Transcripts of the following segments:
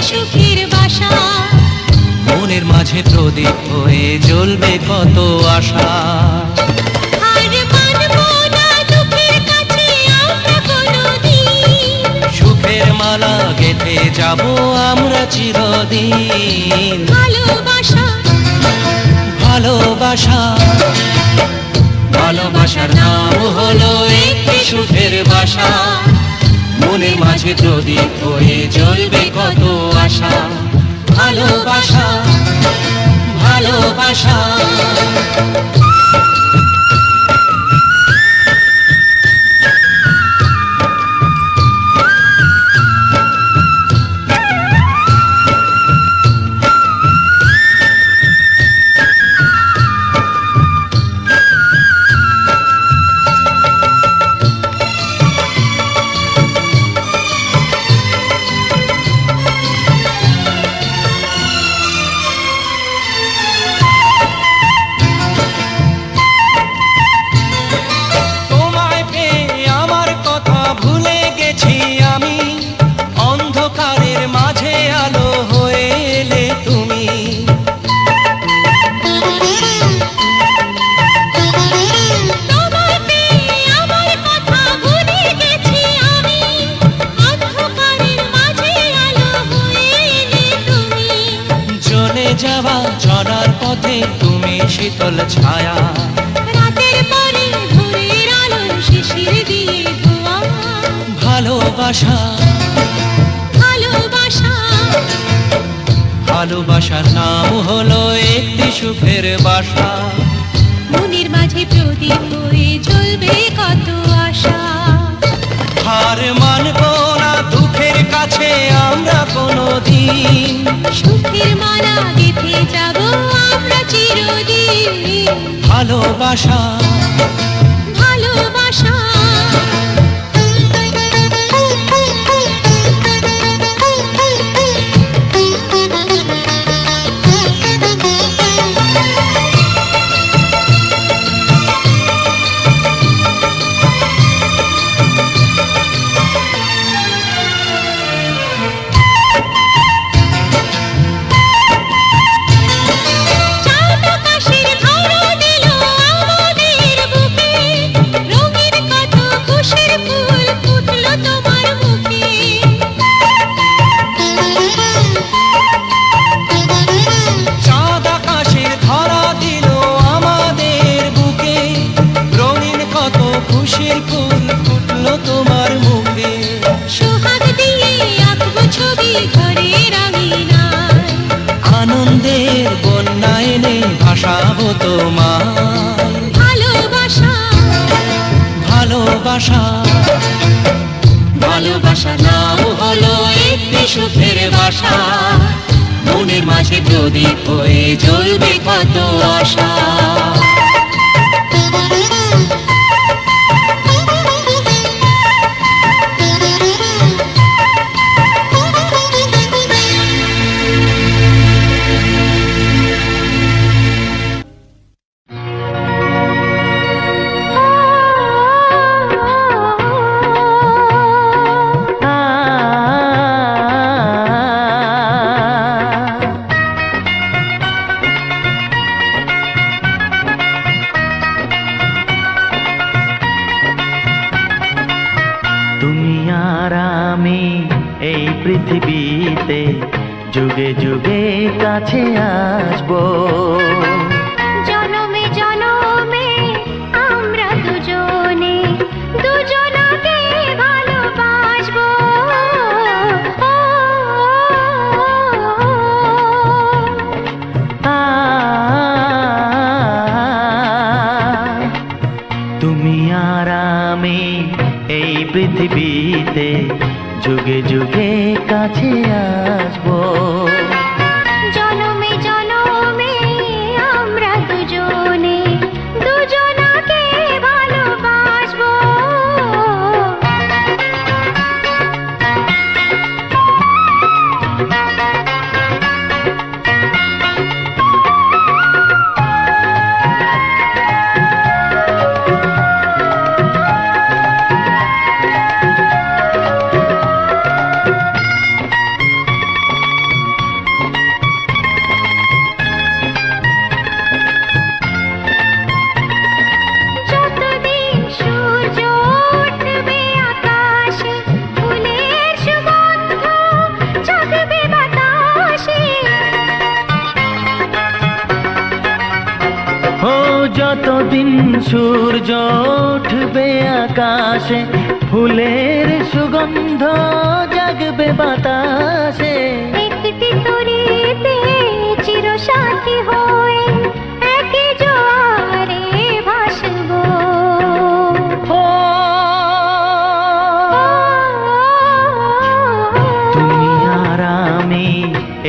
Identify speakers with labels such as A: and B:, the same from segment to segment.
A: সুখের বাসা।
B: মনের মাঝে প্রদীপ হয়ে জ্বলবে কত আশা।
A: আর মানবো না দুঃখের কাছে আমরা কোনোদিন,
B: সুখের মালা গেঁথে যাব আমরা চিরদিন।
A: ভালোবাসা
B: ভালোবাসা ভালোবাসার নাম হলো একটি সুখের বাসা। মনের মাঝে প্রদীপ হয়ে জ্বলবে কত আশা। ভালোবাসা ভালোবাসা। যাওয়া চলার পথে তুমি শীতল ছায়া।
A: রাতের পরে ভোরের আলো শিশির দিয়ে ধোয়া।
B: ভালোবাসা
A: ভালোবাসা
B: ভালোবাসার নাম হলো একটি সুখের বাসা।
A: মনের মাঝে প্রদীপ হয়ে জ্বলবে কত আশা।
B: হার মানবো না দুঃখের কাছে আমরা কোনোদিন,
A: সুখের মালা গেঁথে যাব আমরা চিরদিন।
B: ভালোবাসা
A: ভালোবাসা তোমার মুখে। সোহাগ দিয়ে আঁকবো ছবি ঘরের আঙিনায়।
B: আনন্দের বন্যা এনে ভাসাবো তোমায়।
A: ভালোবাসা
B: ভালোবাসা ভালোবাসা নাম হলো একটি সুখের বাসা। মনের মাঝে প্রদীপ হয়ে জ্বলবে কত আশা। পৃথিবীতে যুগে যুগে কাছে আসবো।
A: জনমে জনমে আমরা দুজনে দুজনকে ভালোবাসবো।
B: তুমি আর আমি এই পৃথিবীতে যুগে যুগে কাছে আসবো।
A: জনমে জনমে আমরা দুজনে দুজনকে ভালোবাসবো।
C: আকাশে, ফুলের সুগন্ধ জাগবে বাতাসে।
A: একটি তরিতে চিরসাথী হয়ে একই জোয়ারে ভাসবো।
C: ও তুমি আর আমি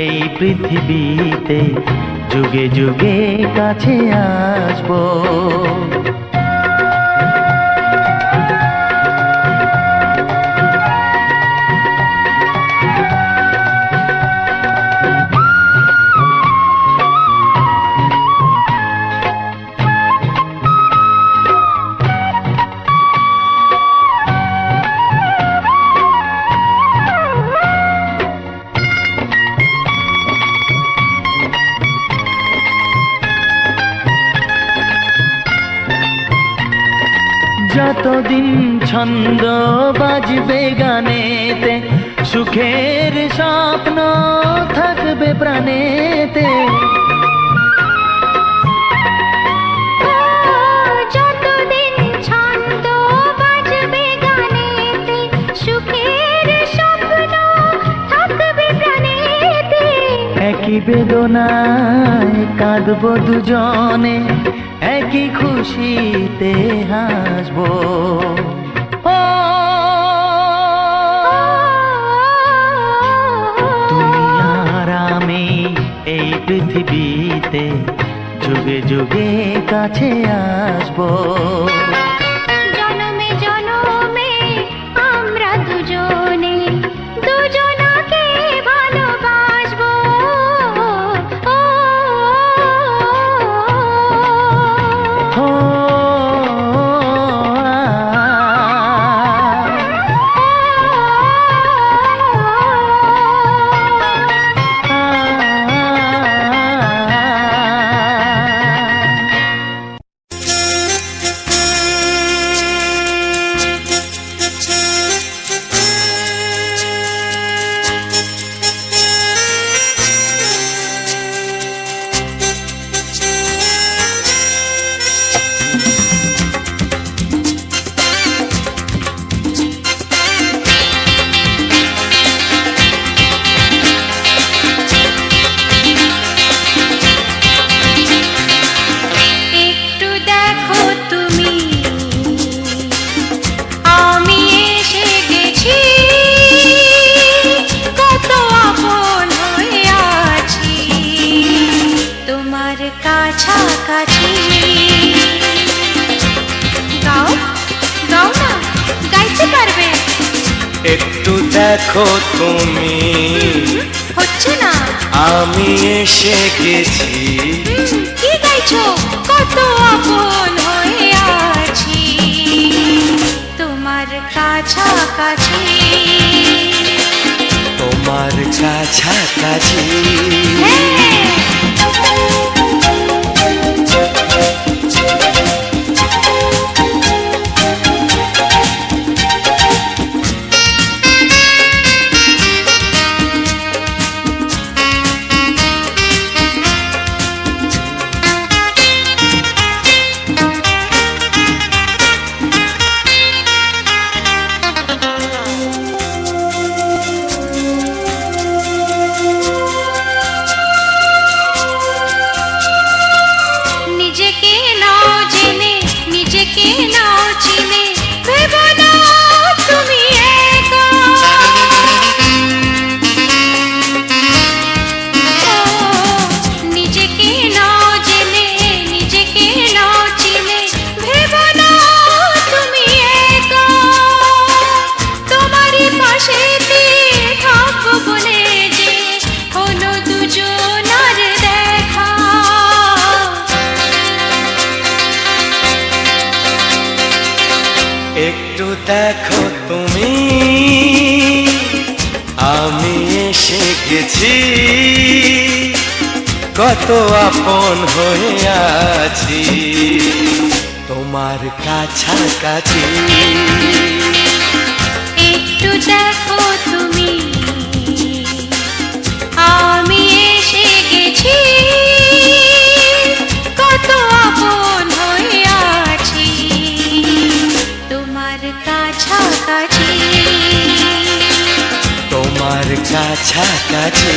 C: এই পৃথিবীতে যুগে যুগে কাছে আসবো। যতদিন ছন্দ বাজবে গানেতে, সুখের স্বপ্ন থাকবে প্রাণেতে।
A: যতদিন ছন্দ বাজবে গানেতে, সুখের স্বপ্ন থাকবে প্রাণেতে।
C: একই বেদনায় কাঁদবো দুজনে, একই খুশিতে হাসবো। ও তুমি আর আমি এই পৃথিবীতে যুগে যুগে কাছে আসবো।
A: জনমে জনমে আমরা দুজনে দুজনাকে ভালোবাসবো।
C: ও
A: একটু দেখো তুমি, আমি এসে গেছি, কত আপন হয়ে আছি তোমার কাছাকাছি। গাও গাও না, গাইতে পারবে?
D: একটু দেখো তুমি,
A: হচ্ছে না।
D: আমি এসে গেছি,
A: কি গাইছো? কত আপন হয়ে আছি তোমার কাছাকাছি।
D: তোমার কাছাকাছি।
A: নিজেকে নাও জেনে, নিজেকে নাও চিনে, ভেবো না তুমি একা। নিজেকে নাও জেনে, নিজেকে নাও চিনে, ভেবো না তুমি একা। তোমারই পাশেতে থাকবো বলে যে হলো দুজনার দেখা।
D: একটু দেখো তুমি, আমি এসে গেছি, কত আপন হয়ে আছি তোমার কাছাকাছি।
A: একটু দেখো তুমি, আমি এসে গেছি, কত আপন হয়ে আছি তোমার কাছাকাছি
D: তোমার কাছাকাছি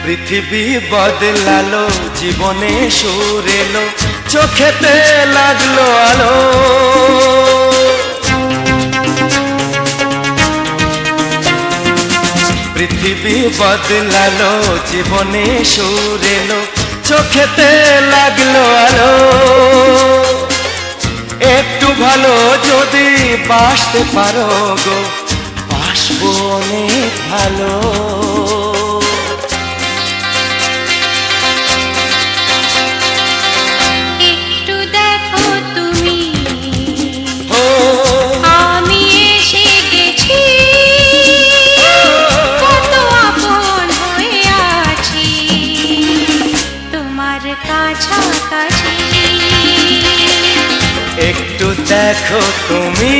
D: পৃথিবী বদলালো জীবনে সুর এলো চোখেতে লাগলো আলো পৃথিবী বদলালো জীবনে সুর এলো চোখেতে লাগলো আলো একটু ভালো যদি বাসতে পারো গো বাসবো অনেক ভালো
A: একটু দেখো তুমি আমি এসে গেছি কত আপন হয়ে আছি তোমার কাছাকাছি
D: একটু দেখো তুমি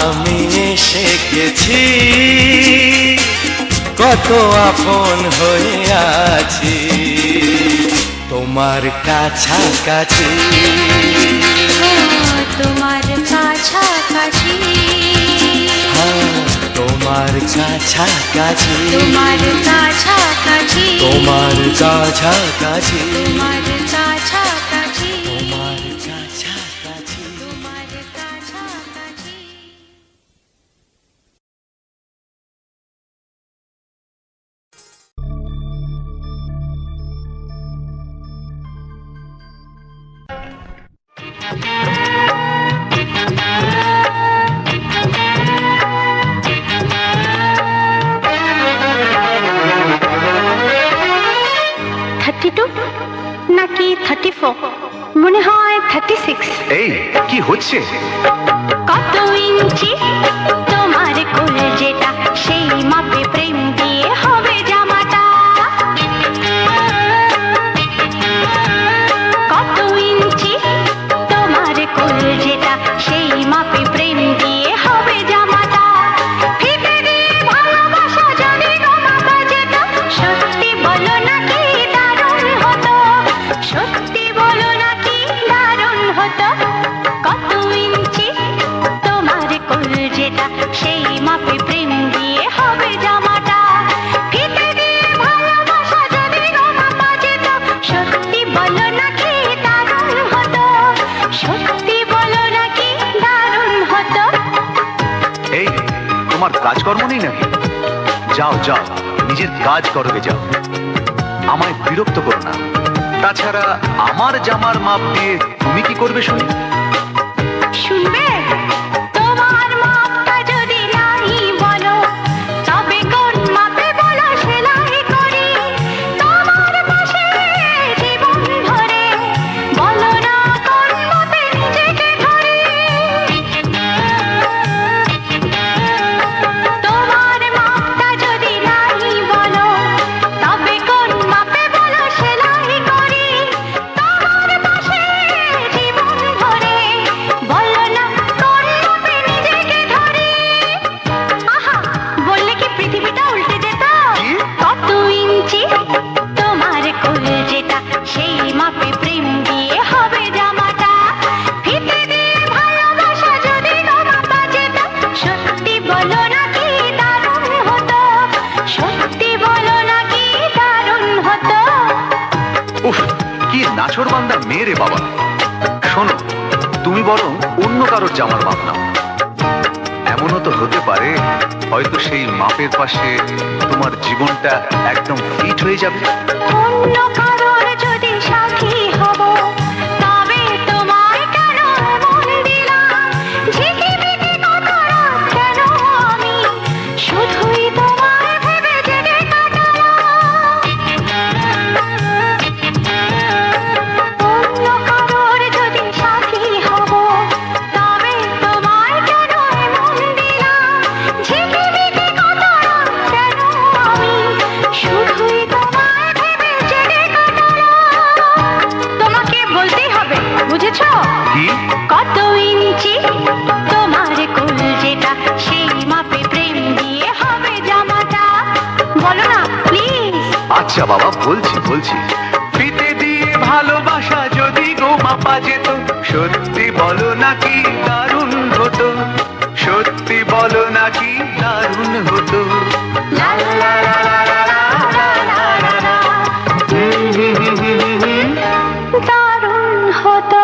D: আমি এসে গেছি কত আপন হয়ে আছি তোমার কাছাকাছি
A: তোমার কাছাকাছি
D: তোমার কাছাকাছি
A: তোমার কাছাকাছি
D: তোমার কাছাকাছি
A: তোমার কাছাকাছি
D: তোমার কাছাকাছি
A: তোমার কাছাকাছি নাকি 34 মনে হয় 36
E: এই কি হচ্ছে
A: কত ইঞ্চি তোমার কোল যেটা সেই মাপে প্রেম দিয়ে হবে জামাটা কত ইঞ্চি তোমার কোল যেটা সেই মাপে প্রেম দিয়ে হবে জামাটা ফিতে দিয়ে ভালোবাসা যদি গোমাপা যেত সত্যি বলো নাকি দারুণ হতো সত্যি বলো নাকি দারুণ হতো কত ইঞ্চি তোমার কোল যেটা সেই মাপে প্রেম দিয়ে হবে জামাটা ফিতে দিয়ে ভালোবাসা যদি গোমাপা যেত সত্যি বলো নাকি দারুণ হতো সত্যি বলো নাকি দারুণ হতো
E: এই তোমার কাজকর্ম নেই নাকি যাও যাও নিজের কাজ করবে যাও আমায় বিরক্ত করো না তাছাড়া আমার জামার মাপ দিয়ে তুমি কি করবে শুনি
A: শুনবে তোমার মাপটা যদি নাই বলো তবে কোন মাপে বলো সেলাই করি তোমার পাশে জীবন ভরে বলো না কোন মাপে নিজেকে ধরি তোমার মাপটা যদি নাই বলো তবে কোন মাপে বলো সেলাই করি তোমার পাশে জীবন ভরে বলো না কোন মাপে নিজেকে ধরি আহা বললে কি পৃথিবীটা উল্টে যেত কত ইঞ্চি তোমার কোল যেটা সেই মাপে প্রেম দিয়ে হবে জামাটা ফিতে দিয়ে ভালোবাসা যদি গোমাপা যেত সত্যি বলো নাকি দারুণ হতো সত্যি বলো নাকি দারুণ হতো
E: উফ কি নাছোড়বান্দা মেয়ে রে বাবা শোনো তুমি বরং অন্য কারোর জামার মাপ নাও এমনও তো হতে পারে হয়তো সেই মাপের পাশে তোমার জীবনটা একদম ফিট হয়ে যাবে
A: অন্য কারোর যদি সাথী হব তবে তোমায় কেন মন দিলাম ঝিকিমিকি কত রাত কেন আমি শুধুই তোমায় ভেবে জেগে কাটালাম
E: আচ্ছা বাবা, বলছি বলছি। ফিতে দিয়ে ভালোবাসা যদি গো মাপা যেত, সত্যি বলো নাকি দারুণ হতো, সত্যি বলো নাকি দারুণ হতো।
A: লা লা লা লা লা লা লা লা লা। দারুণ হতো।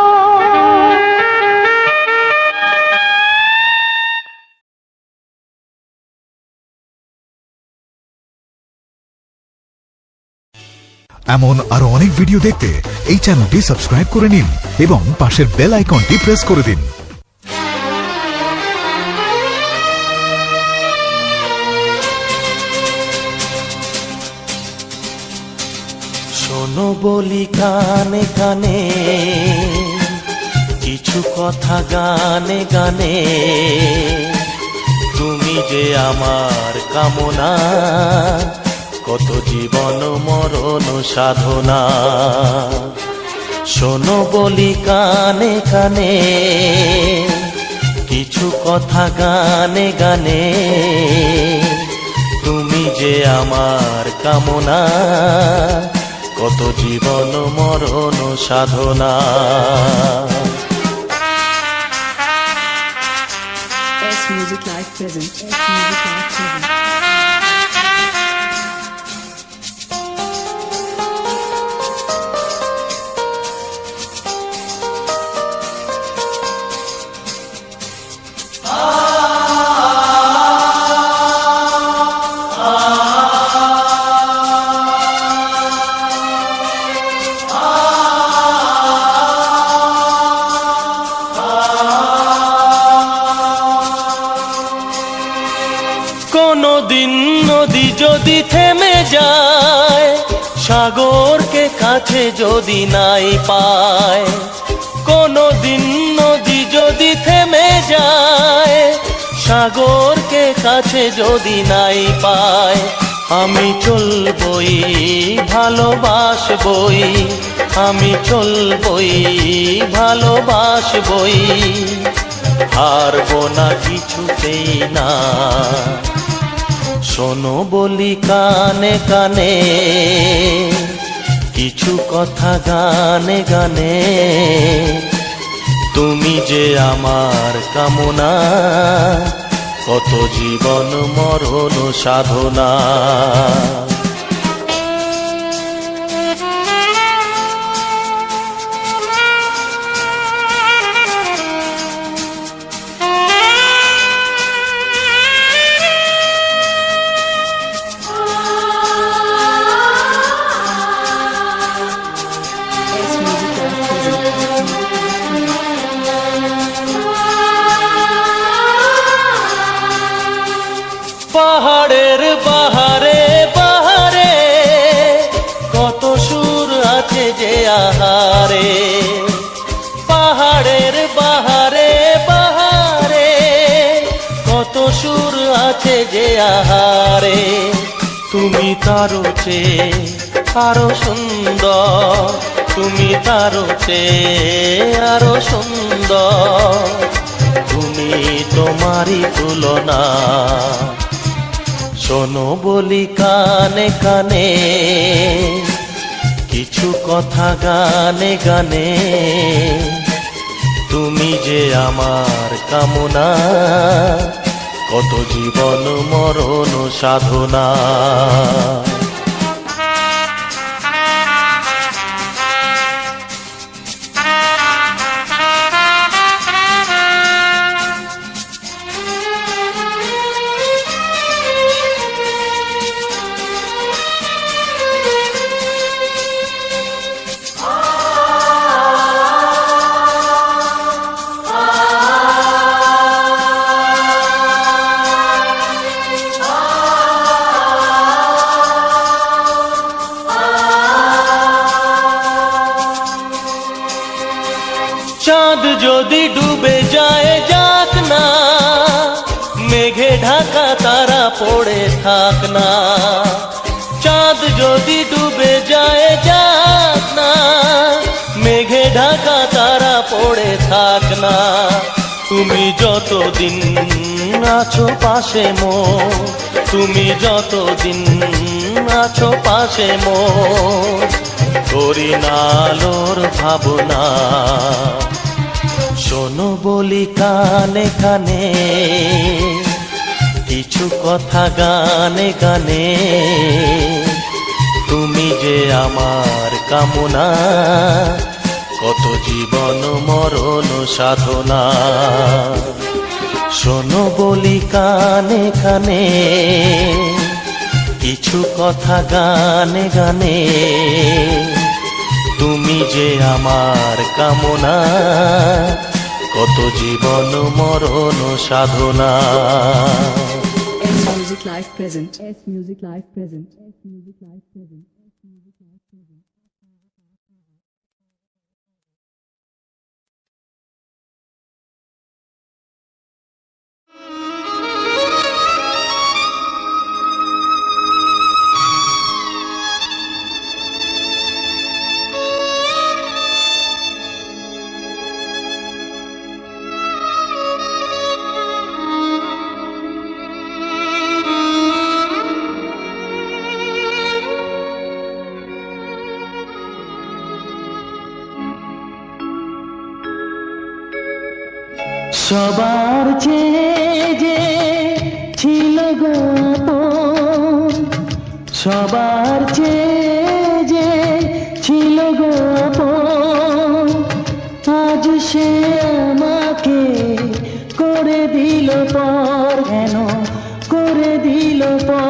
F: এমন আরো অনেক ভিডিও দেখতে এই চ্যানেলটি সাবস্ক্রাইব করে নিন এবং পাশের বেল আইকনটি প্রেস করে দিন।
C: শোনো বলি কানে কানে, কিছু কথা গানে গানে, তুমি যে আমার কামনা, কত জীবন মরণ সাধনা। শোনো বলি কানে কানে, কিছু কথা গানে গানে, তুমি যে আমার কামনা, কত জীবন মরণ সাধনা।
G: S Music Live present. S Music Live present.
C: কোনদিন নদী যদি থেমে যায়, সাগরকে কাছে যদি নাই পায়, কোনদিন নদী যদি থেমে যায়, সাগরকে কাছে যদি নাই পায়, আমি চলবই ভালোবাসবই, আমি চলবই ভালোবাসবই, হারবো না কিছুতেই না। শোনো বলি কানে কানে, কিছু কথা গানে গানে, তুমি যে আমার কামনা, কত জীবন মরণ সাধনা।
G: S Music Live present.
C: পাহাড়ের বাহারে বাহারে, কত সুর আছে যে আহারে, পাহাড়ের বাহারে বাহারে, কত সুর আছে যে আহারে, তুমি তারও চেয়ে আরো সুন্দর, তুমি তারও চেয়ে আরো সুন্দর, তুমি তোমারই তুলনা। শোনো বলি কানে কানে, কিছু কথা গানে গানে, তুমি যে আমার কামনা, কত জীবন মরণ সাধনা। চাঁদ যদি ডুবে যায় যাক না, মেঘে ঢাকা তারা পড়ে থাক না, চাঁদ যদি ডুবে যায় যাক না, মেঘে ঢাকা তারা পড়ে থাক না, তুমি যতদিন আছো পাশে মোর, তুমি যতদিন আছো পাশে মোর, করি না আলোর ভাবনা। শোনো বলি কানে কানে কিছু কথা গানে গানে, তুমি যে আমার কামনা, কত জীবন মরণ সাধনা। শোনো বলি কানে কানে কিছু কথা গানে গানে, তুমি যে আমার কামনা, কত জীবন মরণ সাধনা।
G: S Music Live present. S Music Live present. S Music Live present. S Music Live present.
C: সবার চেয়ে যে ছিল গো আপন, সবার চেয়ে যে ছিল গো আপন, আজ সে আমাকে করে দিল পর, কেন করে দিল পর।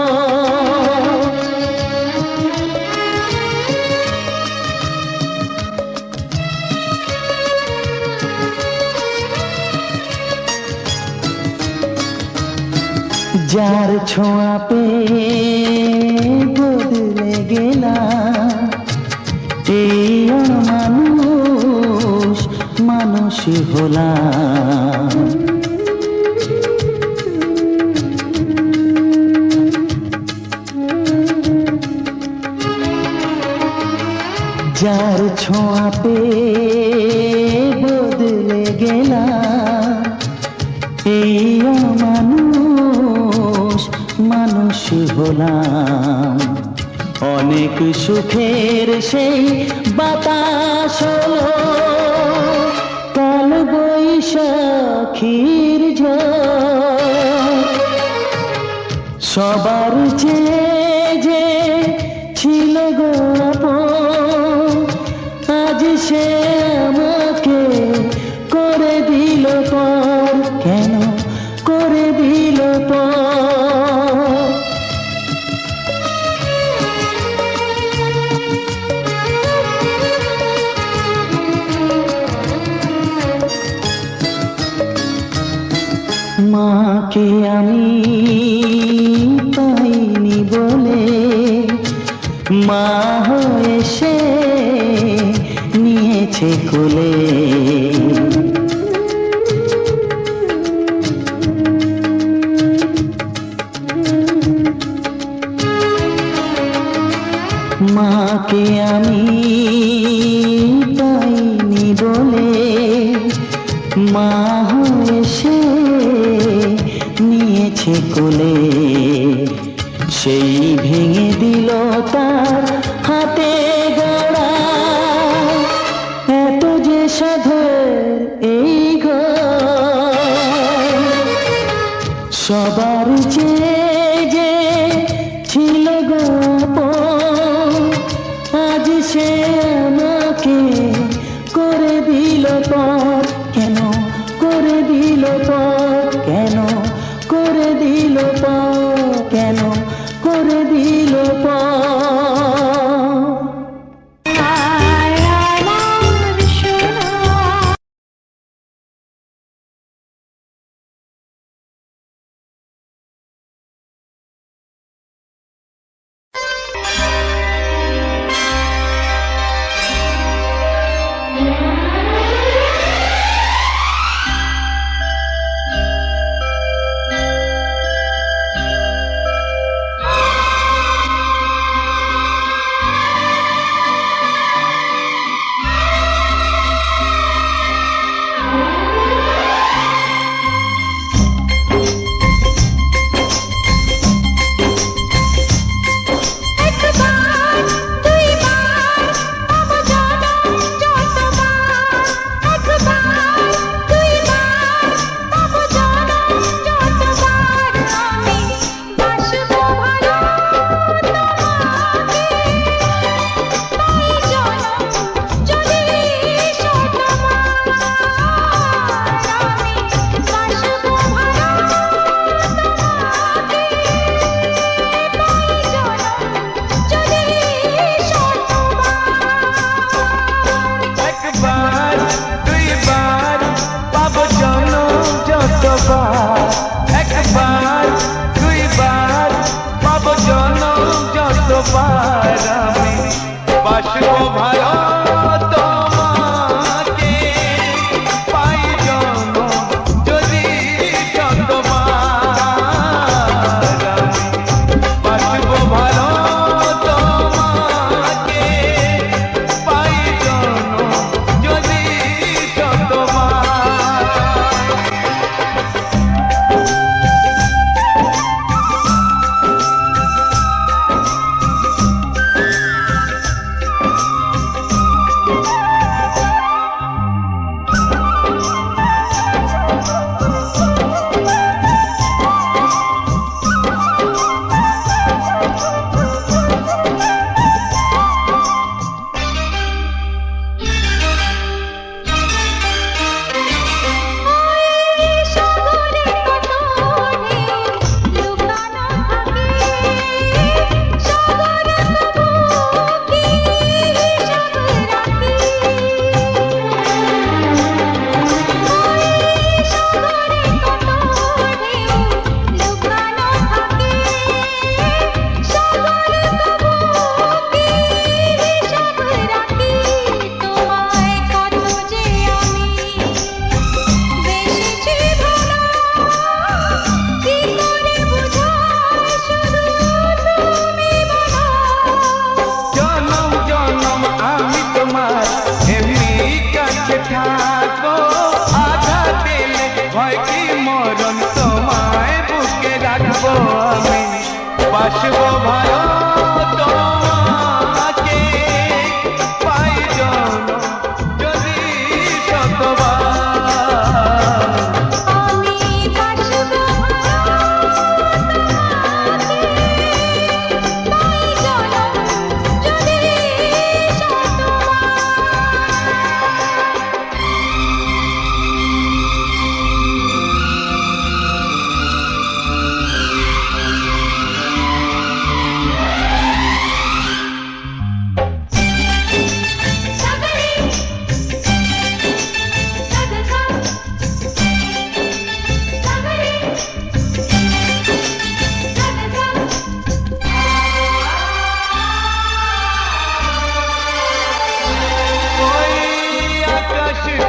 C: যার ছোঁয়া পেয়ে বদলে গেলাম, এই মানুষ মানুষ হলাম। যার ছোঁয়া পেয়ে বদলে গেলাম, এই মানুষ মানুষ হলাম। অনেক সুখের সেই বাতাস হলো, কাল বৈশাখীর ঝড়। সবার চেয়ে যে ছিল গো আপন, আজ সে আমাকে করে দিল পর, কেন করে দিল পর। মাকে আমি পাইনি বলে, মা হয়ে সে নিয়েছে কোলে। মাকে আমি পাইনি বলে, মা হয়ে সে নিয়েছে কোলে। সেই ভেঙে দিল তার হাতে গড়া, এত যে সাধের এই ঘর। সবার চেয়ে যে ছিল গো আপন, আজ সে আমাকে করে দিল পর, কেন করে দিল পর, কেন করে দিল পর, কেন করে দিল পর।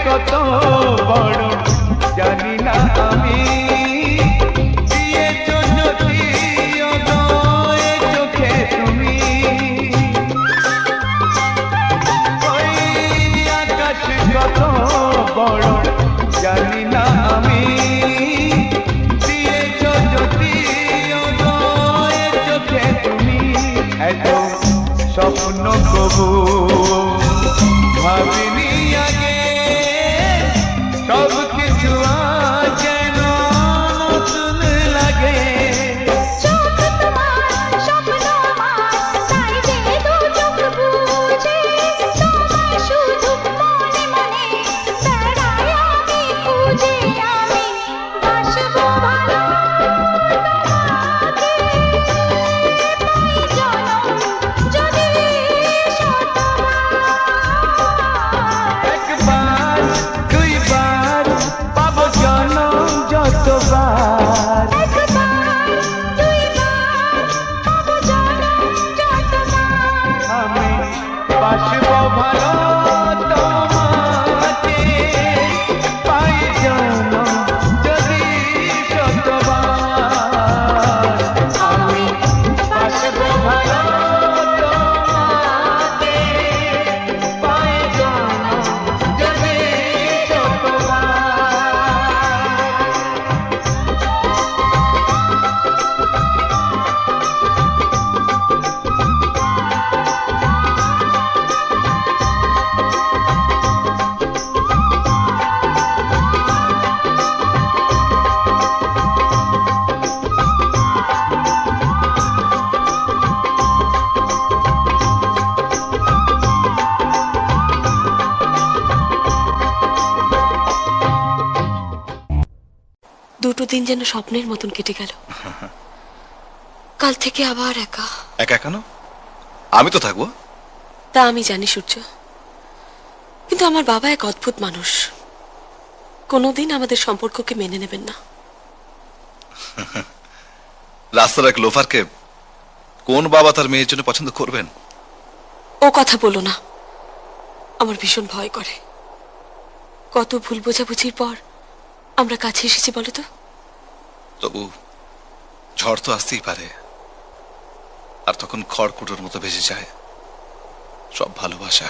H: কত বড় জানি না আমি দিয়েছো যদি অদয় চোখে তুমি ওই আকাশ কত বড় জানি না আমি দিয়েছো যদি অদয় চোখে তুমি এত স্বপ্ন কবু ভাবিনি আগে সব কিছু আজ যেন নতুন লাগে
A: চোখ তোমার স্বপ্ন আমার তাই যে দু চোখ বুঝে তোমায় শুধু মনে মনে বেড়াই আমি খুঁজে আমি বাসবো ভালো তোমাকে পাই জনম যদি
H: একবার দুইবার পাবো জনম যতবার আমি বাসবো ভালো তোমাকে পাই জনম যদি শতবার আমি বাসবো ভালো তোমাকে পাই জনম যদি শতবার
I: দুটো দিন যেন স্বপ্নের মতন কেটে গেল। কাল থেকে আবার একা।
J: একা কেন? আমি তো থাকবো।
I: তা আমি জানি সূর্য, কিন্তু আমার বাবা এক অদ্ভুত মানুষ, কোনোদিন আমাদের সম্পর্ককে মেনে নেবেন না।
J: রাস্তার এক লোফারকে কোন বাবা তার মেয়ের জন্য পছন্দ করবেন?
I: ও কথা বলো না, আমার ভীষণ ভয় করে। কত ভুল বোঝাবুঝির পর আমরা কাছে এসেছি বলো তো।
J: তবু ঝড় তো আসতেই পারে, আর তখন খড়কুটোর মতো ভেসে যায় সব ভালোবাসা।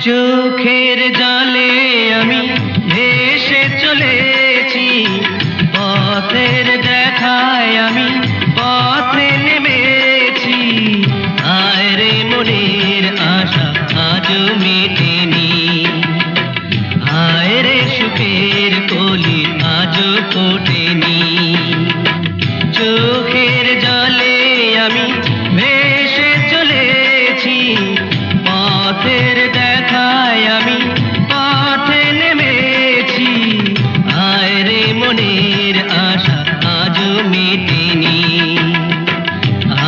C: চোখের জলে আমি ভেসে চলেছি, পথের দেখায় আমি পথে নেমেছি। আয় রে মনের আশা আজও মেটেনি, আয় রে সুখের কলি আজও ফোটেনি। চোখের জলে আমি ভেসে চলেছি, পথের দেখায় আমি পথে নেমেছি। আয় রে মনের আশা আজও মেটেনি,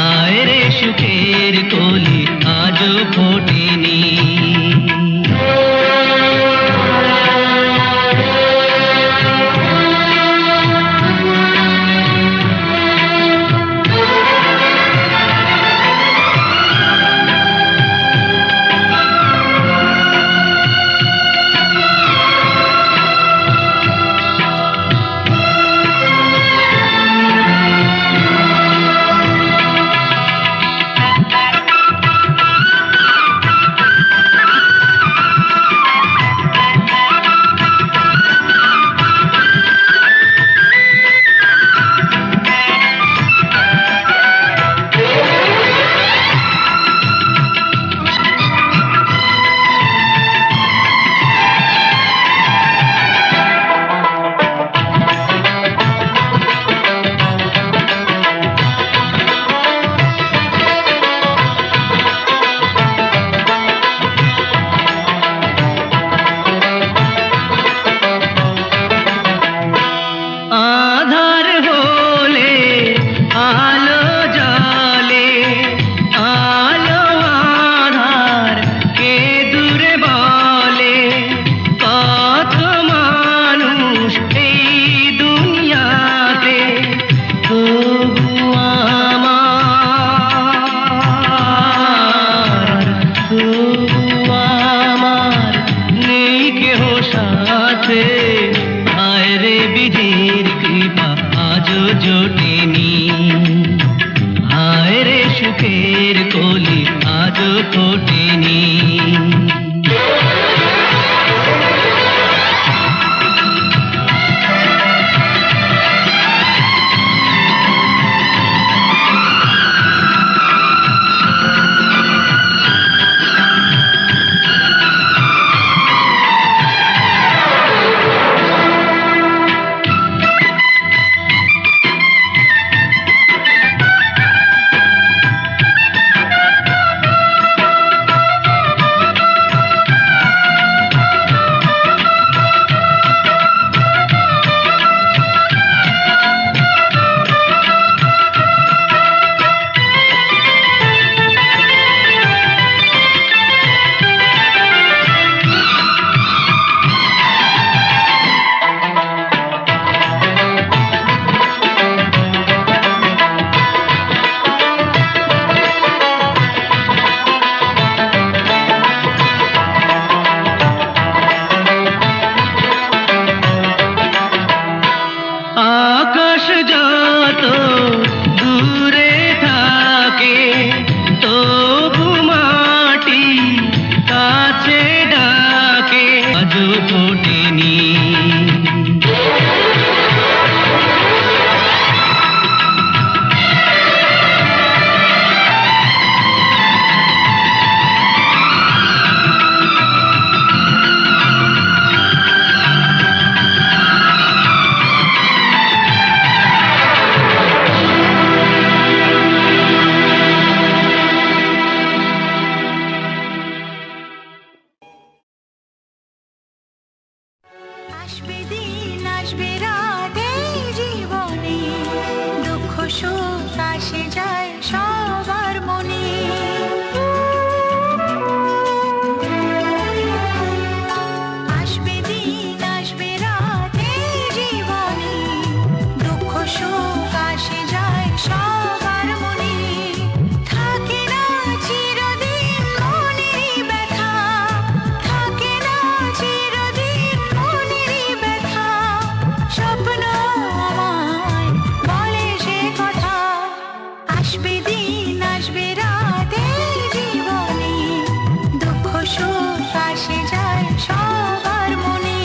C: আয় রে সুখের কলি আজও ফোটেনি। কাছে, হায় রে বিধির কৃপা আজও জোটেনি, হায় রে সুখের কলি আজও ফোটেনি। আকাশ যত দূরে থাকে তবু মাটি কাছে ডাকে, আজও ফোটেনি।
A: আসবে দিন আসবে রাত এই জীবনে, দুঃখ সুখ আসে যায় সবার মনে। আসবে দিন আসবে রাত এই জীবনে, দুঃখ সুখ আসে যায় সবার মনে। থাকে না চিরদিন মনেরই ব্যথা, থাকে না চিরদিন মনেরই ব্যথা। স্বপ্ন আমায় বলে সে কথা, আসবে দিন আসবে রাত এই জীবনে, দুঃখ সুখ আসে যায় সবার মনে।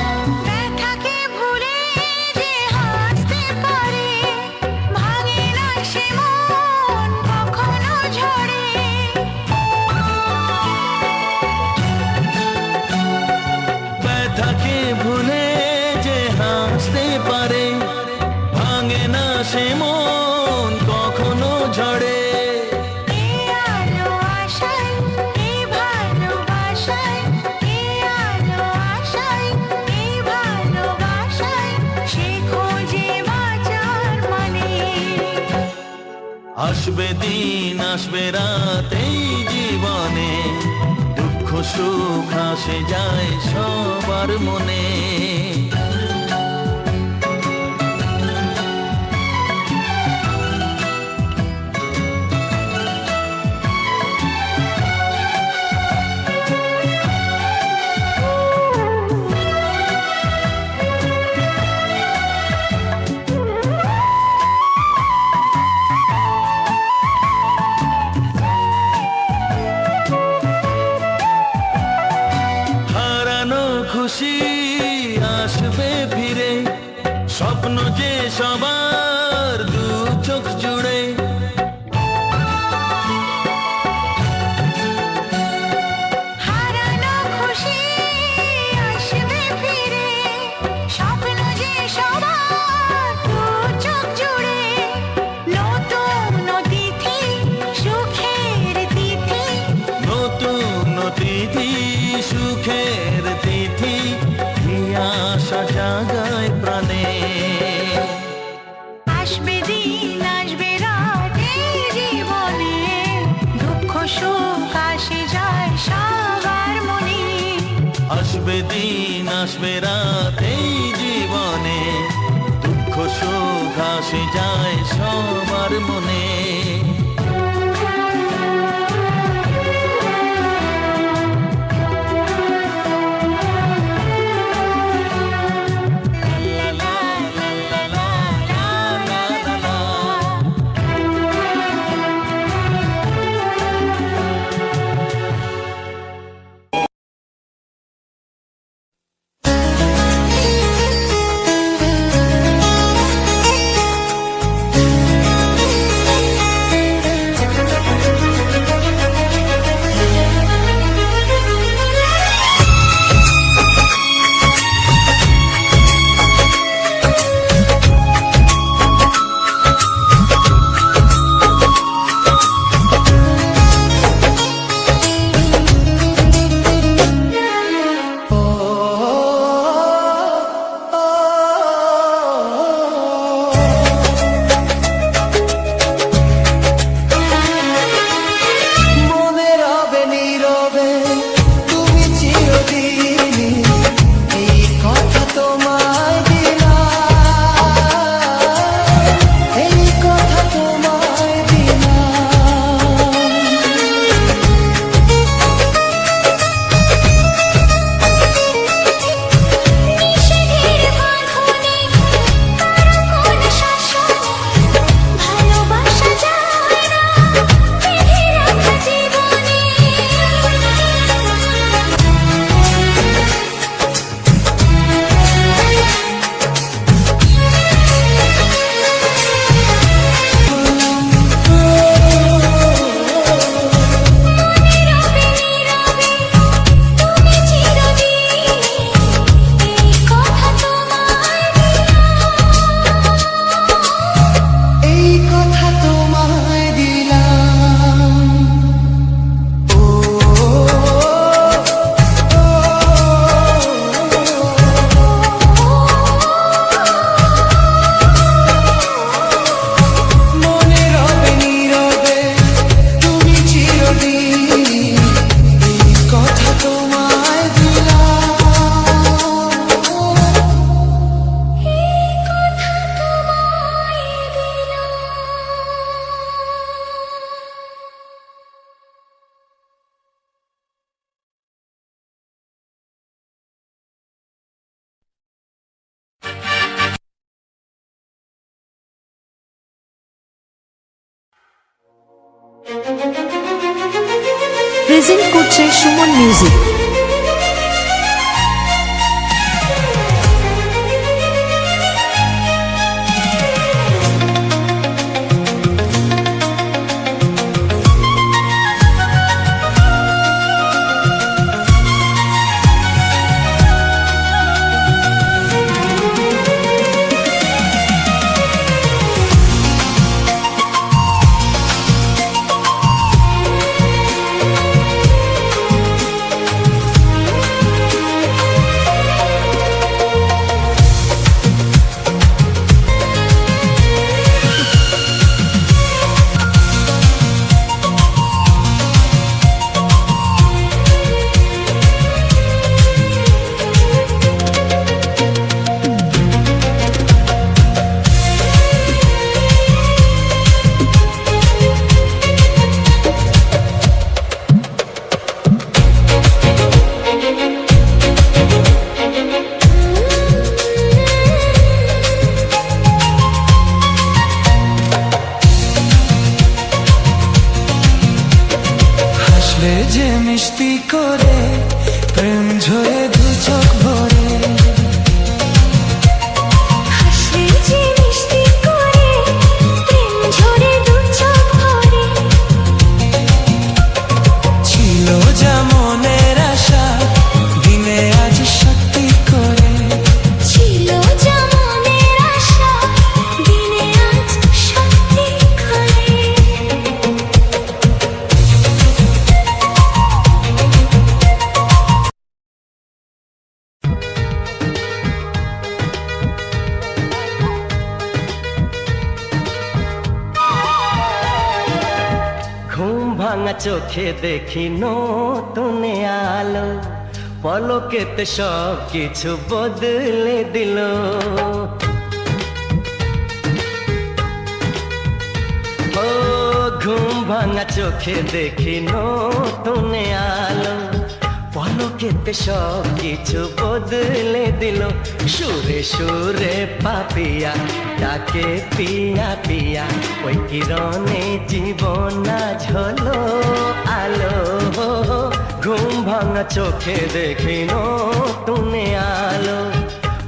A: ব্যথাকে ভুলে যে হাসতে পারে, ভাঙে না সে মন কখনো ঝরে।
H: ব্যথাকে ভুলে যে হাসতে পারে, ভাঙে না সে মন কখনো ঝরে।
A: এই আলো আশায় এই ভালোবাসায়, এই আলো আশায় এই ভালোবাসায়, সে খোঁজে বাঁচার মানে।
H: আসবে দিন আসবে রাত এই জীবনে, দুঃখ সুখ আসে যায় সবার মনে। হারানো খুশি আসবে ফিরে, স্বপ্ন যে সবার দু চোখ জুড়ে।
A: হারানো খুশি আসবে ফিরে, স্বপ্ন যে সবার দু চোখ জুড়ে। নতুন অতিথি সুখের তিথি,
H: নতুন তিথি সুখের তিথি, এই আশা জাগায় প্রাণে। আসবে দিন আসবে রাত এই জীবনে, দুঃখ সুখ আসে যায় সবার মনে।
G: প্রেজেন্ট করছে সুমন মিউজিক।
H: যে মিষ্টি করে প্রেম ঝরে দু চোখ ভরে,
A: হাসলে যে মিষ্টি করে প্রেম ঝরে দু চোখ ভরে,
H: ছিল যা মনের আশা দিনে আজ সত্যি করে,
A: ছিল যা মনের আশা দিনে আজ সত্যি করে।
K: ঘুম ভাঙা চোখে দেখি নতুন আলো,
H: পলকেতে সব কিছু বদলে দিল। ও ঘুম ভাঙা চোখে দেখি নতুন আলো, পলকেতে সব কিছু বদলে দিল। সুরে সুরে পাপিয়া ডাকে পিয়া পিয়া, ওই কিরণে জীবন আজ হলো আলো। ঘুম ভাঙা চোখে দেখি নতুন আলো,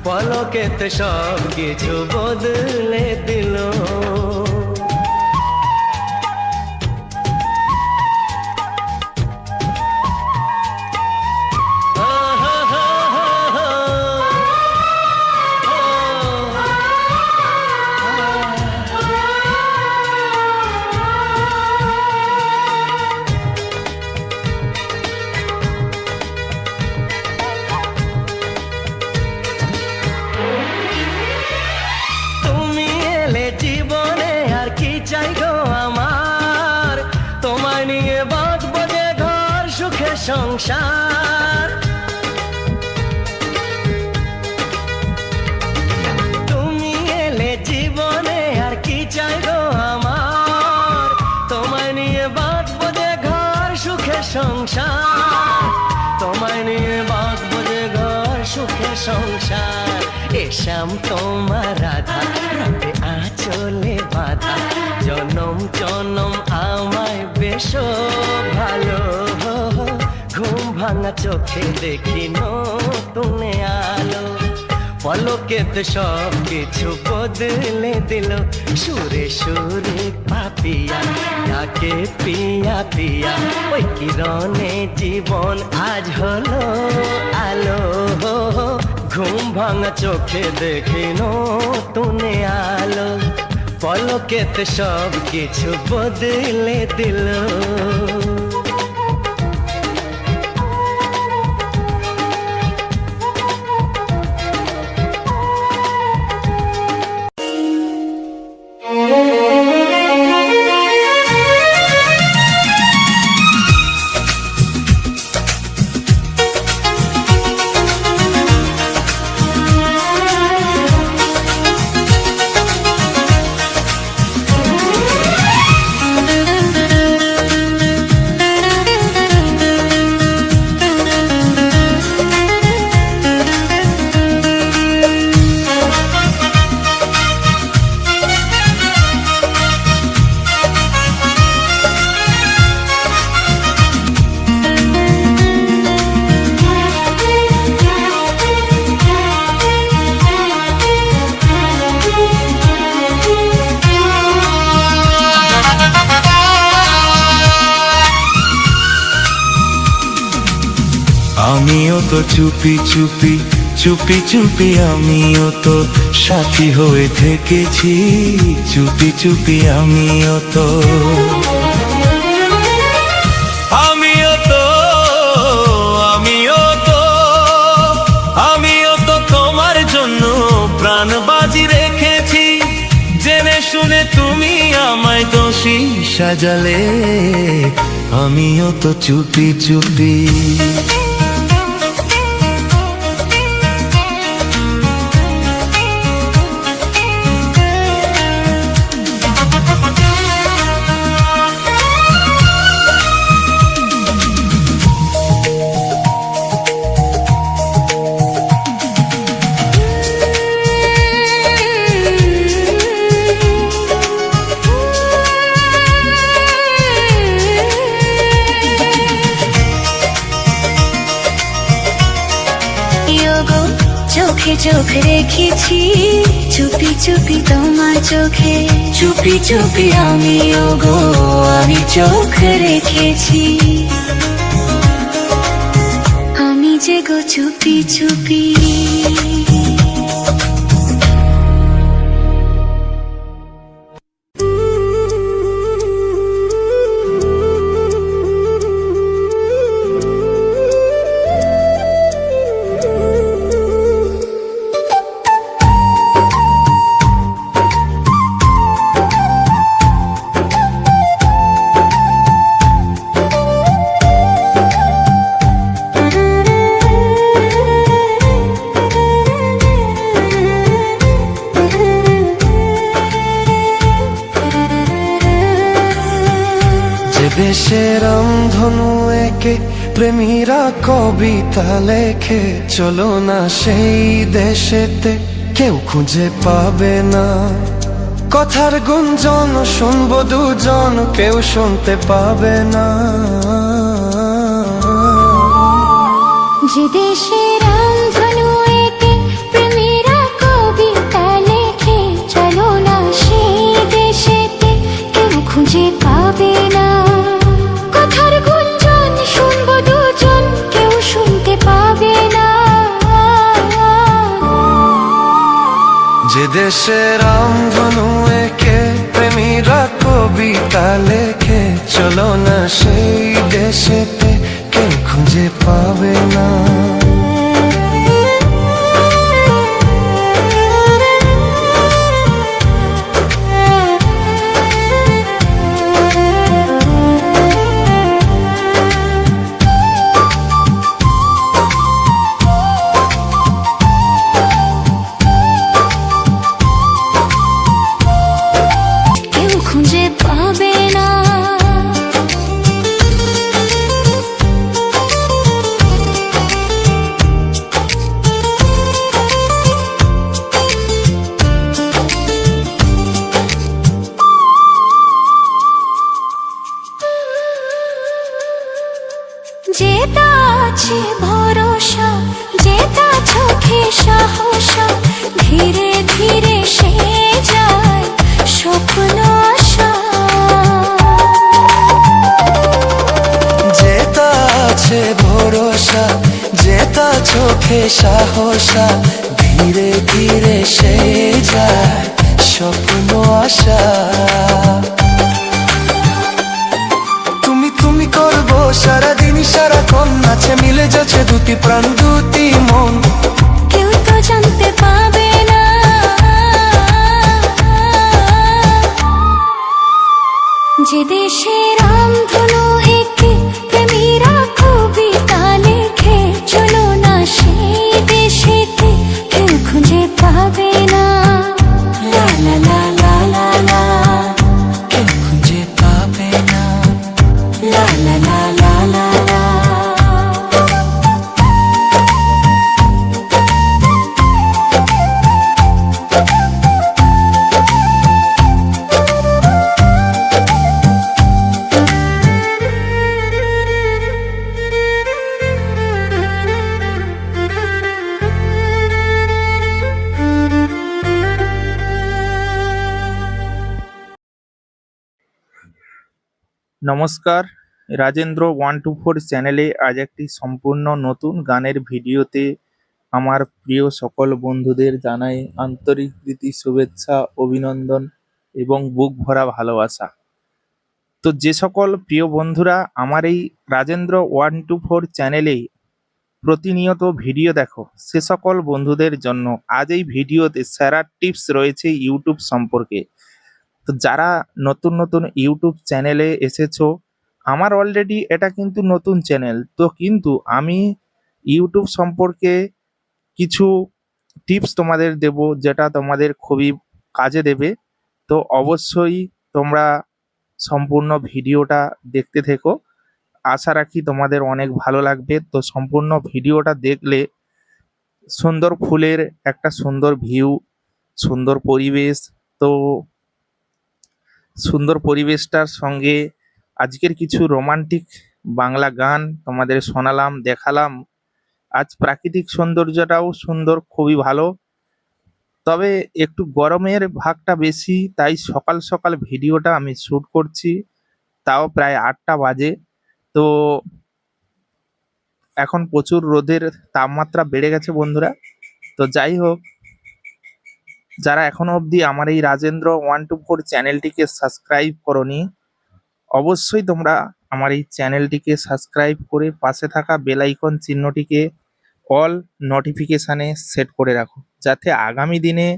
H: পলকেতে সব কিছু বদলে দিল। জীবনে আর কি চাই গো আমার, তোমায় নিয়ে বাঁচবো যে ঘর সুখে সংসার। তুমি এলে জীবনে আর কি চাই গো আমার, তোমায় নিয়ে বাঁচবো যে ঘর সুখে সংসার। তোমায় নিয়ে বাঁচবো যে ঘর সুখে সংসার। এসাম তোমার রাধা রাতে আঁচলে বাঁধা, জনম জনম আমায় বেশ ভালো। ঘুম ভাঙা চোখে দেখি নতুন আলো, পলকেতে সব কিছু বদলে দিল। সুরে সুরে পাপিয়া ডাকে পিয়া পিয়া, ওই কিরণে জীবন আজ হলো আলো। ঘুম ভাঙা চোখে দেখি নতুন আলো, পলকেতে সব কিছু বদলে দিল।
K: আমিও তো চুপি চুপি চুপি চুপি, আমিও তো সাথী হয়ে থেকেছি চুপি চুপি। আমিও তো আমিও তো আমিও তো আমিও তো তোমার জন্য প্রাণ বাজি রেখেছি। জেনে শুনে তুমি আমায় দোষী সাজালে, আমিও তো চুপি চুপি।
A: চোখে চোখ রেখেছি চুপি চুপি তোমার চোখে, চুপি চুপি আমিও গো আমি চোখ রেখেছি। আমি যে গো চুপি চুপি।
K: দেশের রামধনু একে প্রেমীরা কবিতা লেখে, চলো না সেই দেশেতে কেউ খুঁজে পাবে না। কথার গুঞ্জন শুনবো দুজন, কেউ শুনতে পাবে না।
A: যে দেশে রামধনু এঁকে প্রেমীরা কবিতা লেখে, চলো না সেই দেশেতে কেউ খুঁজে পাবে না। কথার গুঞ্জন শুনবো দুজন, কেউ শুনতে পাবে না।
K: যে দেশে রামধনু এঁকে প্রেমীরা কবিতা লেখে, চলো না সেই দেশেতে কেউ খুঁজে পাবে না।
A: কেউ খুঁজে পাবে না। যেটা আছে ভরসা, যেটা চোখে সাহসা, ধীরে ধীরে সে যায় স্বপ্ন আশা।
K: যেটা আছে ভরসা, যেটা চোখে সাহসা, ধীরে ধীরে সে যায় স্বপ্ন আশা। তুমি তুমি করবো সারাদিন সারাক্ষণ, নাচে মিলে যাচ্ছে দুটি প্রাণ দুটি মন।
A: কেউ তো জানতে পাবে না। যে দেশে রামধনু এঁকে প্রেমীরা কবিতা লেখে, চলো না সেই দেশেতে কেউ খুঁজে পাবে না। লা লা লা লা লা লা,
K: কেউ খুঁজে পাবে না।
A: লা লা লা লা লা লা।
L: নমস্কার, রাজেন্দ্র 124 চ্যানেলে আজ একটি সম্পূর্ণ নতুন গানের ভিডিওতে আমার প্রিয় সকল বন্ধুদের জানাই আন্তরিক প্রীতি শুভেচ্ছা, অভিনন্দন এবং বুক ভরা ভালোবাসা। তো যে সকল প্রিয় বন্ধুরা আমার এই রাজেন্দ্র 124 চ্যানেলে প্রতিনিয়ত ভিডিও দেখো, সে সকল বন্ধুদের জন্য আজ এই ভিডিওতে সেরা টিপস রয়েছে ইউটিউব সম্পর্কে। তো যারা নতুন নতুন ইউটিউব চ্যানেলে এসেছো, আমার অলরেডি এটা কিন্তু নতুন চ্যানেল, তো কিন্তু আমি ইউটিউব সম্পর্কে কিছু টিপস তোমাদের দেব যেটা তোমাদের খুবই কাজে দেবে। তো অবশ্যই তোমরা সম্পূর্ণ ভিডিওটা দেখতে থেকো, আশা রাখি তোমাদের অনেক ভালো লাগবে। তো সম্পূর্ণ ভিডিওটা দেখলে সুন্দর ফুলের একটা সুন্দর ভিউ, সুন্দর পরিবেশ, তো সুন্দর পরিবেশটার সঙ্গে আজকের কিছু রোমান্টিক বাংলা গান তোমাদের শোনালাম, দেখালাম। আজ প্রাকৃতিক সৌন্দর্যটাও সুন্দর, খুবই ভালো। তবে একটু গরমের ভাগটা বেশি, তাই সকাল সকাল ভিডিওটা আমি শ্যুট করছি, তাও প্রায় 8টা বাজে। তো এখন প্রচুর রোদের তাপমাত্রা বেড়ে গেছে বন্ধুরা। তো যাই হোক, যারা এখনো অবধি আমার এই রাজেন্দ্র 124 চ্যানেলটিকে সাবস্ক্রাইব করনি, অবশ্যই তোমরা আমার এই চ্যানেলটিকে সাবস্ক্রাইব করে পাশে থাকা বেল আইকন চিহ্নটিকে অল নোটিফিকেশানে সেট করে রাখো, যাতে আগামী দিনে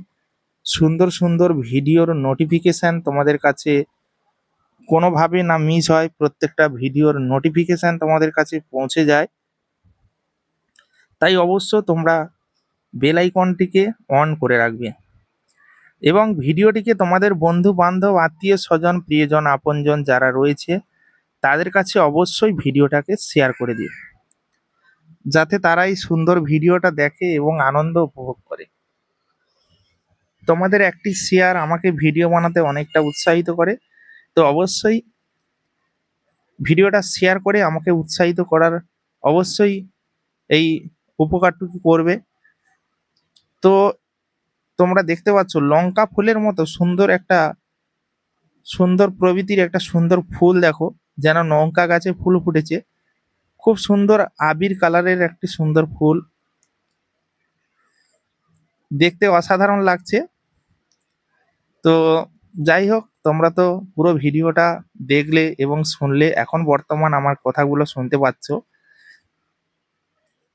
L: সুন্দর সুন্দর ভিডিওর নোটিফিকেশান তোমাদের কাছে কোনোভাবে না মিস হয়, প্রত্যেকটা ভিডিওর নোটিফিকেশান তোমাদের কাছে পৌঁছে যায়। তাই অবশ্য তোমরা বেল আইকনটিকে অন করে রাখবে এবং ভিডিওটিকে তোমাদের বন্ধু বান্ধব, আত্মীয় স্বজন, প্রিয়জন, আপনজন যারা রয়েছে তাদের কাছে অবশ্যই ভিডিওটাকে শেয়ার করে দিও, যাতে তারা এই সুন্দর ভিডিওটা দেখে এবং আনন্দ উপভোগ করে। তোমাদের একটি শেয়ার আমাকে ভিডিও বানাতে অনেকটা উৎসাহিত করে। তো অবশ্যই ভিডিওটা শেয়ার করে আমাকে উৎসাহিত করার অবশ্যই এই উপকারটুকু করবে। তো তোমরা দেখতে পাচ্ছ লঙ্কা ফুলের মতো সুন্দর প্রকৃতির একটা সুন্দর ফুল, দেখো যেন লঙ্কা গাছে ফুল ফুটেছে। খুব সুন্দর আবির কালারের একটি সুন্দর ফুল, দেখতে অসাধারণ লাগছে। তো যাই হোক, তোমরা তো পুরো ভিডিওটা দেখলে এবং শুনলে, এখন বর্তমান আমার কথাগুলো শুনতে পাচ্ছ।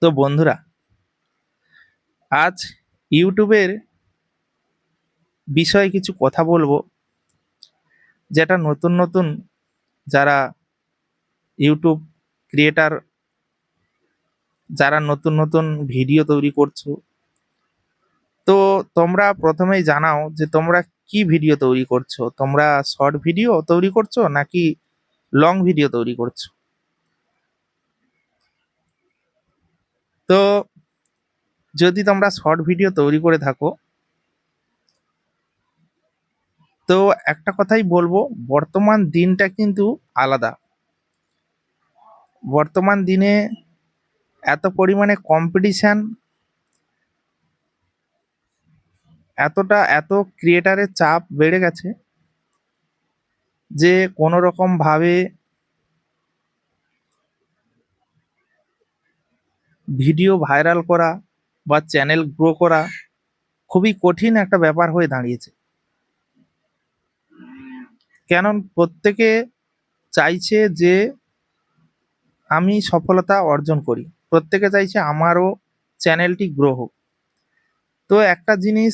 L: তো বন্ধুরা, আজ ইউটিউবের বিষয়ে কিছু কথা বলবো, যেটা নতুন নতুন যারা ইউটিউব ক্রিয়েটার, যারা নতুন নতুন ভিডিও তৈরি করছো, তো তোমরা প্রথমেই জানাও যে তোমরা কি ভিডিও তৈরি করছো। তোমরা শর্ট ভিডিও তৈরি করছো নাকি লং ভিডিও তৈরি করছো? তো যদি তোমরা শর্ট ভিডিও তৈরি করে থাকো, তো একটা কথাই বলবো, বর্তমান দিনটা কিন্তু আলাদা। বর্তমান দিনে এত পরিমাণে কম্পিটিশন, এত ক্রিয়েটারের চাপ বেড়ে গেছে যে কোনো রকম ভাবে ভিডিও ভাইরাল করা বা চ্যানেল গ্রো করা খুবই কঠিন একটা ব্যাপার হয়ে দাঁড়িয়েছে। কেন প্রত্যেকে চাইছে যে আমি সফলতা অর্জন করি, প্রত্যেকে চাইছে আমারও চ্যানেলটি গ্রো হোক। তো একটা জিনিস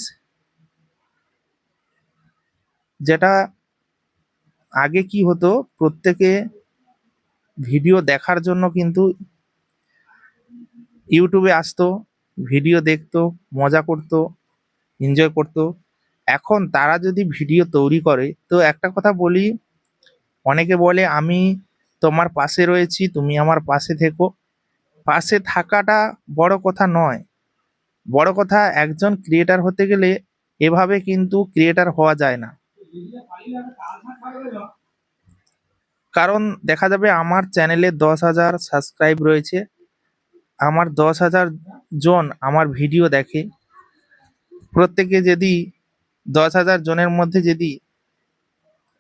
L: যেটা আগে কি হতো, প্রত্যেকে ভিডিও দেখার জন্য কিন্তু ইউটিউবে আসতো, ভিডিও দেখতো, মজা করতো, এনজয় করতো। এখন তারা যদি ভিডিও তৈরি করে, তো একটা কথা বলি, অনেকে বলে আমি তোমার পাশে রয়েছি, তুমি আমার পাশে থেকো। পাশে থাকাটা বড় কথা নয়, বড় কথা একজন ক্রিয়েটার হতে গেলে এভাবে কিন্তু ক্রিয়েটার হওয়া যায় না। কারণ দেখা যাবে আমার চ্যানেলে 10,000 সাবস্ক্রাইব রয়েছে, আমার 10,000 জন আমার ভিডিও দেখে। প্রত্যেকে যদি 10,000 জনের মধ্যে যদি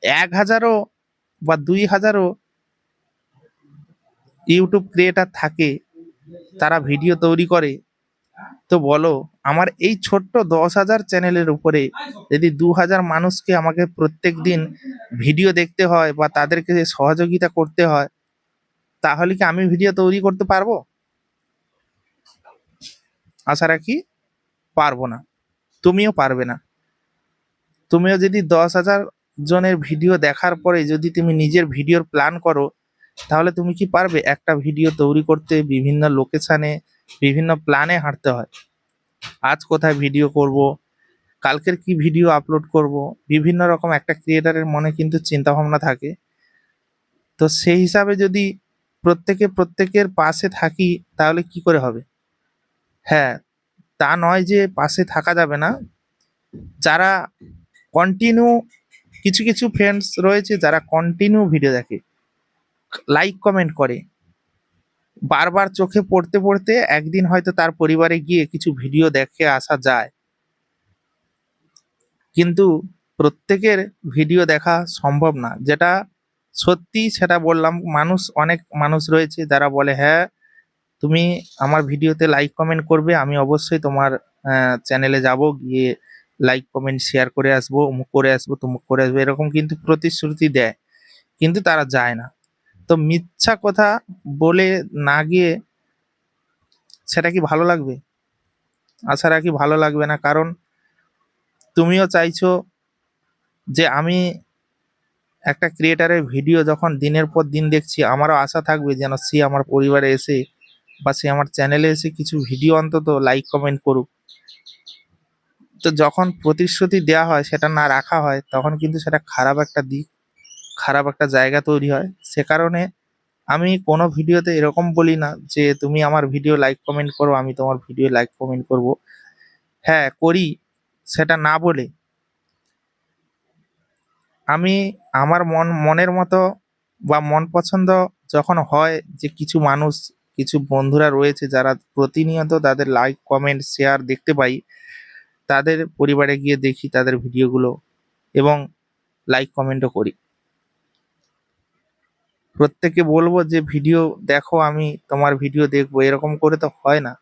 L: 1,000ও বা 2,000ও ইউটিউব ক্রিয়েটার থাকে, তারা ভিডিও তৈরি করে, তো বলো আমার এই ছোট্ট 10,000 চ্যানেলের উপরে যদি 2,000 মানুষকে আমাকে প্রত্যেক দিন ভিডিও দেখতে হয় বা তাদেরকে সহযোগিতা করতে হয়, তাহলে কি আমি ভিডিও তৈরি করতে পারবো? আশা রাখি পারবো না, তুমিও পারবে না। তুমিও যদি 10,000 জনের ভিডিও দেখার পরে যদি তুমি নিজের ভিডিওর প্ল্যান করো, তাহলে তুমি কি পারবে একটা ভিডিও তৈরি করতে? বিভিন্ন লোকেশানে বিভিন্ন প্ল্যানে হাঁটতে হয়। আজ কোথায় ভিডিও করব, কালকের কি ভিডিও আপলোড করব, বিভিন্ন রকম একটা ক্রিয়েটারের মনে কিন্তু চিন্তা ভাবনা থাকে। তো সেই হিসাবে যদি প্রত্যেকের পাশে থাকি, তাহলে কি করে হবে? হ্যাঁ, তা নয় যে পাশে থাকা যাবে না। যারা কন্টিনিউ, কিছু কিছু ফ্রেন্ডস রয়েছে যারা কন্টিনিউ ভিডিও দেখে, লাইক কমেন্ট করে, বারবার চোখে পড়তে পড়তে একদিন হয়তো তার পরিবারে গিয়ে কিছু ভিডিও দেখে আসা যায়। কিন্তু প্রত্যেকের ভিডিও দেখা সম্ভব না, যেটা সত্যি সেটা বললাম। অনেক মানুষ রয়েছে যারা বলে হ্যাঁ তুমি আমার ভিডিওতে লাইক কমেন্ট করবে, আমি অবশ্যই তোমার চ্যানেলে যাব, গিয়ে লাইক কমেন্ট শেয়ার করে আসবো, অমুক করে আসবো, তমুক করে আসবো, এরকম কিন্তু প্রতিশ্রুতি দেয়, কিন্তু তারা যায় না। তো মিথ্যা কথা বলে না গিয়ে সেটা কি ভালো লাগবে? আশা রাখি ভালো লাগবে না। কারণ তুমিও চাইছো যে আমি একটা ক্রিয়েটারের ভিডিও যখন দিনের পর দিন দেখছি, আমারও আশা থাকবে যেন সে আমার পরিবারে এসে বা সে আমার চ্যানেলে এসে কিছু ভিডিও অন্তত লাইক কমেন্ট করুক। তো যখন প্রতিশ্রুতি দেওয়া হয় সেটা না রাখা হয়, তখন কিন্তু সেটা খারাপ একটা দিক। খারাপ একটা জায়গা তৈরি হয়। সে কারণে আমি কোনো ভিডিওতে এরকম বলি না যে তুমি আমার ভিডিও লাইক কমেন্ট করো, আমি তোমার ভিডিও লাইক কমেন্ট করব। হ্যাঁ করি, সেটা না বলে আমি আমার মনের মতো বা মন পছন্দ যখন হয়, যে কিছু মানুষ, কিছু বন্ধুরা রয়েছে যারা প্রতিনিয়ত তাদের লাইক কমেন্ট শেয়ার দেখতে পাই, তাদের পরিবারে গিয়ে দেখি তাদের ভিডিওগুলো এবং লাইক কমেন্টও করি। প্রত্যেককে বলবো যে ভিডিও দেখো, আমি তোমার ভিডিও দেখবো, এরকম করে তো হয় না।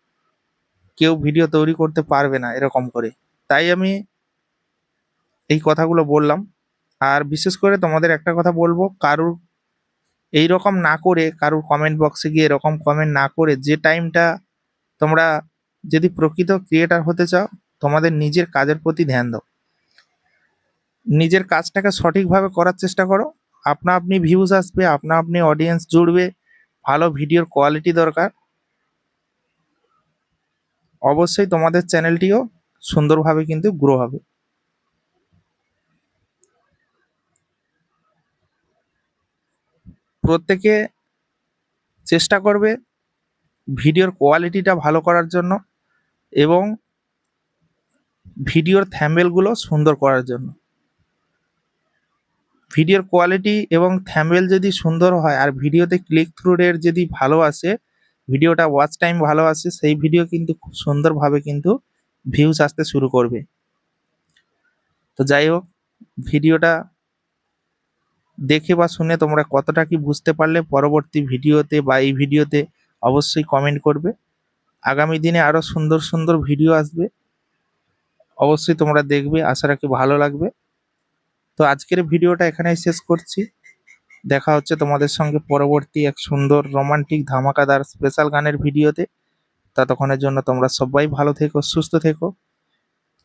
L: কেউ ভিডিও তৈরি করতে পারবে না এরকম করে। তাই আমি এই কথাগুলো বললাম। আর বিশেষ করে তোমাদের একটা কথা বলবো, কারুর এইরকম না করে, কারুর কমেন্ট বক্সে গিয়ে এরকম কমেন্ট না করে, যে টাইমটা তোমরা যদি প্রকৃত ক্রিয়েটার হতে চাও, তোমাদের নিজের কাজের প্রতি ধ্যান দাও, নিজের কাজটাকে সঠিকভাবে করার চেষ্টা করো। আপনা আপনি ভিউজ আসবে, আপনা আপনি অডিয়েন্স জুড়বে, ভালো ভিডিওর কোয়ালিটি দরকার। অবশ্যই তোমাদের চ্যানেলটিও সুন্দরভাবে কিন্তু গ্রো হবে। প্রত্যেকে চেষ্টা করবে ভিডিওর কোয়ালিটিটা ভালো করার জন্য এবং ভিডিওর থ্যাম্বনেলগুলো সুন্দর করার জন্য। ভিডিওর কোয়ালিটি এবং থ্যাম্বনেল যদি সুন্দর হয় আর ভিডিওতে ক্লিক থ্রু রেট যদি ভালো আসে, ভিডিওটা ওয়াচ টাইম ভালো আসে, সেই ভিডিও কিন্তু খুব সুন্দরভাবে কিন্তু ভিউজ আসতে শুরু করবে। তো যাই হোক, ভিডিওটা দেখে বা শুনে তোমরা কতটা কি বুঝতে পারলে পরবর্তী ভিডিওতে বা এই ভিডিওতে অবশ্যই কমেন্ট করবে। আগামী দিনে আরও সুন্দর সুন্দর ভিডিও আসবে, অবশ্যই তোমরা দেখবে, আশা রাখি ভালো লাগবে। তো আজকের ভিডিওটা এখানেই শেষ করছি। দেখা হচ্ছে তোমাদের সঙ্গে পরবর্তী এক সুন্দর রোমান্টিক ধামাকাদার স্পেশাল গানের ভিডিওতে। ততক্ষণের জন্য তোমরা সবাই ভালো থেকো, সুস্থ থেকো,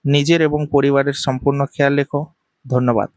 L: নিজের এবং পরিবারের সম্পূর্ণ খেয়াল রেখো। ধন্যবাদ।